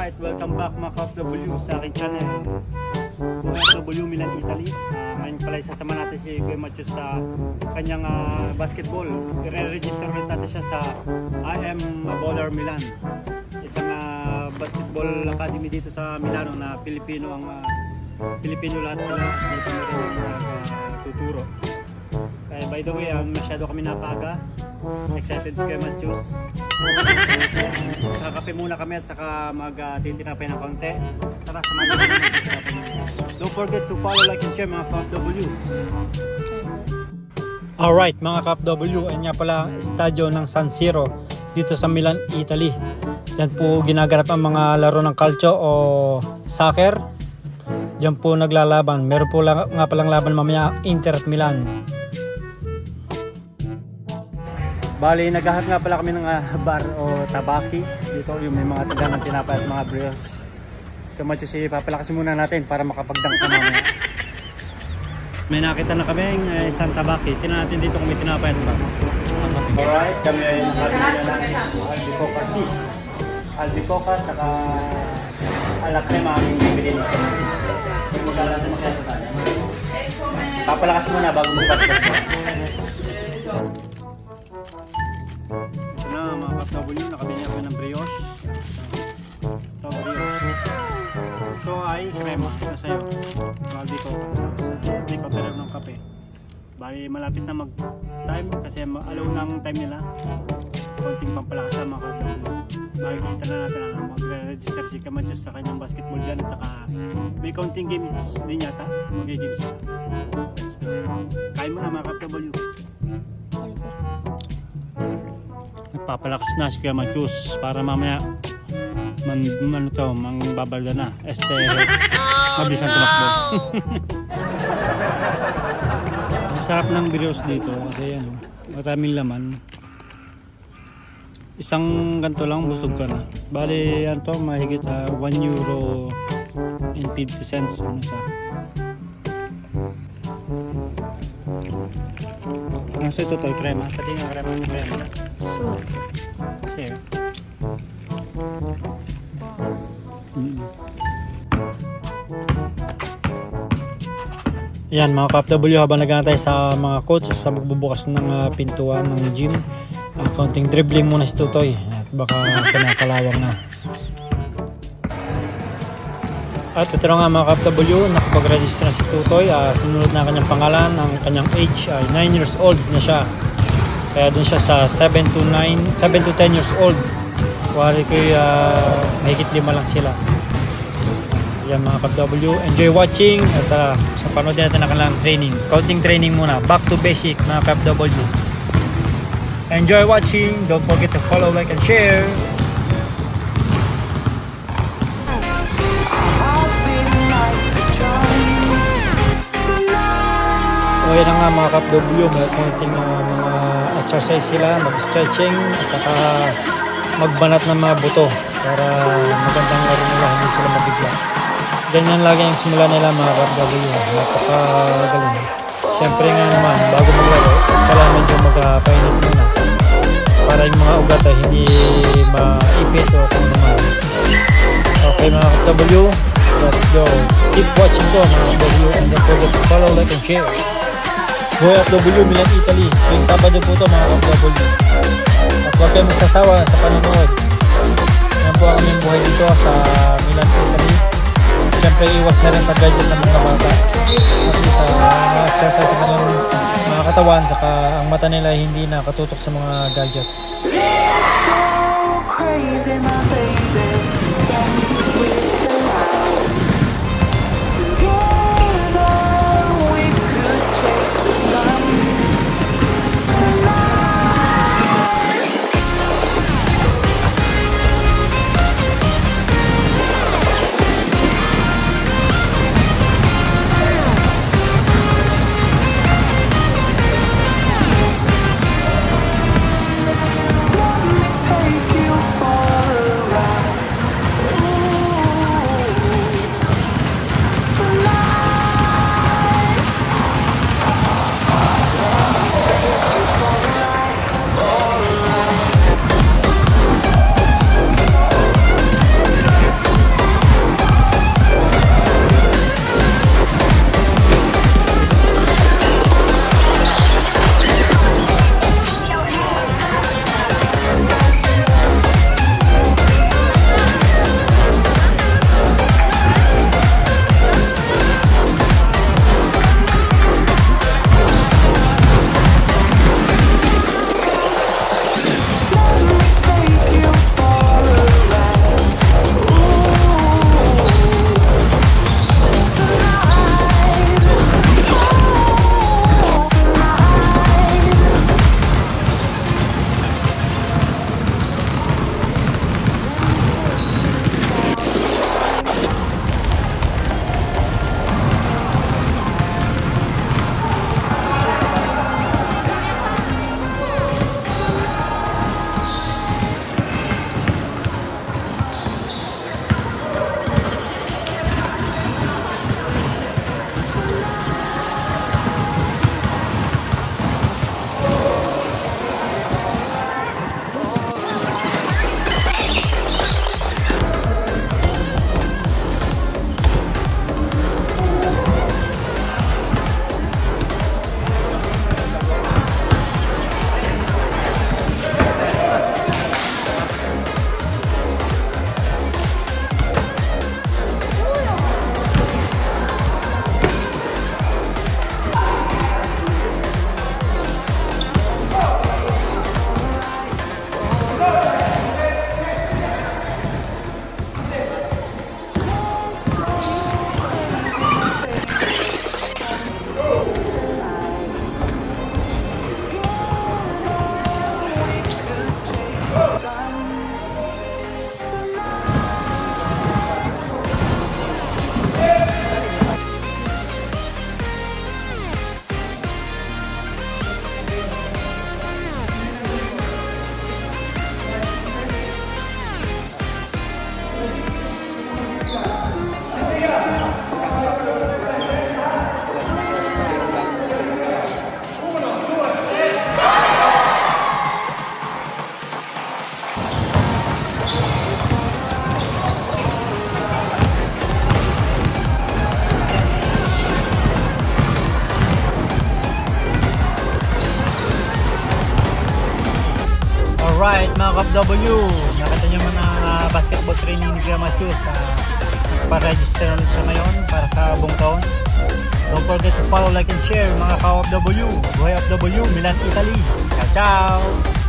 Alright, welcome back mga ka-FW sa aking channel FW Milan Italy. Ngayon pala isasama natin si Kuya Matthew sa kanyang basketball. I-register ulit natin siya sa I Am Baller Milan, isang basketball academy dito sa Milano na Pilipino ang Pilipino lahat sila. Dito na rin ang tuturo. Kaya by the way, masyado kami napaga. Excited si Kuya Matthew. Kakape muna kami at saka magtitinapay ng konti. Tara, samahan natin. Don't forget to follow, like, and share mga ka-FW. Alright mga ka-FW, yan nga pala estadyo ng San Siro dito sa Milan, Italy. Yan po ginaganap ang mga laro ng calcio o soccer. Diyan po naglalaban. Meron po nga palang laban mamaya, Inter at Milan. Bali, naghahanap nga pala kami ng bar o tabaki dito, yung may mga taga ng tinapay at mga brewers. Tumatyo si papalakasin muna natin para makapagdang ka mamaya. May nakita na kami isang tabaki. Tingnan natin dito kung may tinapay at bar. Alright, kami ay nakabili na ng Albicoca C. Albicoca saka alakrema aming bibili nito. Magkala natin masyado tayo. Papalakas muna bago magpapalakas. Ito na mga ka-FW, nakabili ako ng brioche. Ito brioche. Ito ay crema na sa'yo. Hindi ko taraw ng kape. Bali malapit na mag-time kasi alaw ng time nila. Konting pampalakas sa mga ka-FW. Makikita na natin na mag-register si Kamadjus sa kanyang basketball dyan. At saka may konting games din yata. Mag-games. Let's go. Kain mo na mga ka-FW. Nagpapalakas na si Kuya Matthews para mamaya mangbabalda na. Mabilis ang tumakbo. Ang sarap ng brioche dito kasi yan, maraming laman. Isang ganito lang busog ka na. Bali yan to, mahigit €1 and 50 cents ano sa. Nasa ito to, crema. Pati nga crema ng crema. Share. Yan mga ka-FW, habang nagantay sa mga coach sa magbubukas ng pintuan ng gym, counting dribbling muna si Tutoy at baka pinakalawang na. At ito nga mga ka-FW, nakapag-register na si Tutoy. Sinunod na kanyang pangalan. Ang kanyang age ay 9 years old na siya. Kaya dun siya sa 7 to 10 years old. Wari ko mahigit 5 lang sila. Yan mga ka-FW, enjoy watching. At sa panood natin na kanilang training. Counting training muna, back to basic mga ka-FW. Enjoy watching. Don't forget to follow, like, and share. So yan nga mga ka-FW, may konting mga exercise sila, mag-stretching at saka magbanat ng mga buto para magandang laro nila, hindi sila mabigla. Ganyan lagi yung simula nila mga ka-FW, napakagaling. Siyempre nga naman, bago maglaro, kailangan medyo magpainit muna para yung mga ugat ay hindi maipit o kung naman. Okay mga ka-FW, let's go. Keep watching to mga ka-FW and don't forget to follow, like, and share. Buhay FW Milan Italy. Yung Sabado po ito mga ka-FW. At huwag kayong magsasawa sa panonood. Yan po ang aming buhay dito sa Milan Italy. Siyempre iwas na rin sa gadget ng mga bata. Kasi sa exercise sa kanilang mga katawan, saka ang mata nila hindi nakatutok sa mga gadgets. Let's go crazy my baby, dance with the lights. Together we could chase the sun tonight. Let me take you for Alright mga Kap-W, nakita nyo man ang basketball training ni Kuya Matthews. Pa-register ulit siya ngayon para sa buong taon. Don't forget to follow, like, and share mga Kap-W. Buhay F-W, Milan, Italy. Ciao, ciao!